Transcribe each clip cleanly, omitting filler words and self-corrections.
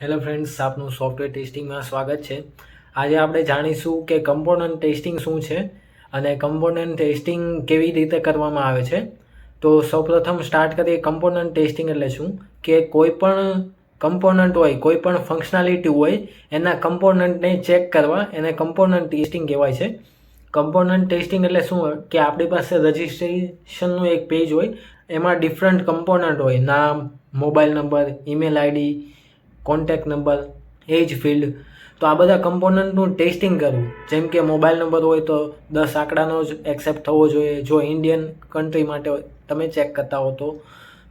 Hello friends, આપનું software ટેસ્ટિંગમાં સ્વાગત છે. આજે આપણે જાણીશું કે કમ્પોનન્ટ ટેસ્ટિંગ શું છે અને કમ્પોનન્ટ ટેસ્ટિંગ કેવી રીતે કરવામાં આવે છે. તો સૌપ્રથમ સ્ટાર્ટ કરીએ. કમ્પોનન્ટ ટેસ્ટિંગ એટલે શું કે કોઈ પણ કમ્પોનન્ટ હોય, કોઈ પણ ફંક્શનાલિટી હોય, એના કમ્પોનન્ટને ચેક કરવા એને કમ્પોનન્ટ ટેસ્ટિંગ કહેવાય છે. કમ્પોનન્ટ ટેસ્ટિંગ એટલે શું હોય કે આપણી પાસે રજિસ્ટ્રેશનનું એક પેજ હોય, એમાં ડિફરન્ટ કમ્પોનન્ટ હોય, નામ, mobile number, email ID, contact number, age field. તો આ બધા કમ્પોનન્ટનું ટેસ્ટિંગ કરવું. જેમ કે મોબાઈલ નંબર હોય તો 10 આંકડાનો જ એક્સેપ્ટ થવો જોઈએ, જો ઇન્ડિયન કન્ટ્રી માટે તમે ચેક કરતા હો તો.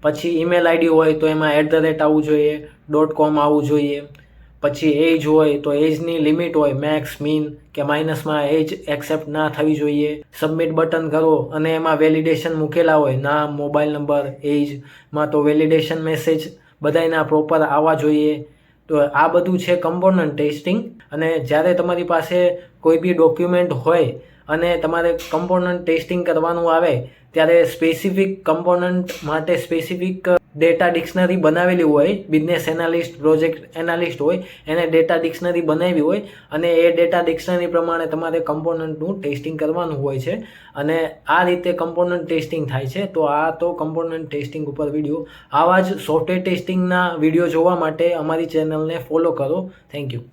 પછી ઈમેલ આઈડી હોય તો એમાં @ આવવું જોઈએ, .com આવવું જોઈએ. પછી એજ હોય તો એજની લિમિટ હોય, મેક્સ, મીન કે માઇનસમાં એજ એક્સેપ્ટ ના થવી જોઈએ. સબમિટ બટન કરો અને એમાં વેલિડેશન મૂકેલા હોય, નામ, મોબાઈલ નંબર, એજમાં, તો વેલિડેશન મેસેજ બધાયના પ્રોપર આવવા જોઈએ. તો આ બધું છે કમ્પોનન્ટ ટેસ્ટિંગ. અને જ્યારે તમારી પાસે કોઈ બી ડોક્યુમેન્ટ હોય અને તમારે કમ્પોનન્ટ ટેસ્ટિંગ કરવાનું આવે ત્યારે સ્પેસિફિક કમ્પોનન્ટ માટે સ્પેસિફિક ડેટા ડિક્શનરી બનાવેલી હોય. બિઝનેસ એનાલિસ્ટ, પ્રોજેક્ટ એનાલિસ્ટ હોય, એને ડેટા ડિક્શનરી બનાવી હોય અને એ ડેટા ડિક્શનરી પ્રમાણે તમારે કમ્પોનન્ટનું ટેસ્ટિંગ કરવાનું હોય છે. અને આ રીતે કમ્પોનન્ટ ટેસ્ટિંગ થાય છે. તો આ તો કમ્પોનન્ટ ટેસ્ટિંગ ઉપર વિડીયો. આવા જ સોફ્ટવેર ટેસ્ટિંગના વિડીયો જોવા માટે અમારી ચેનલને ફોલો કરો. Thank you.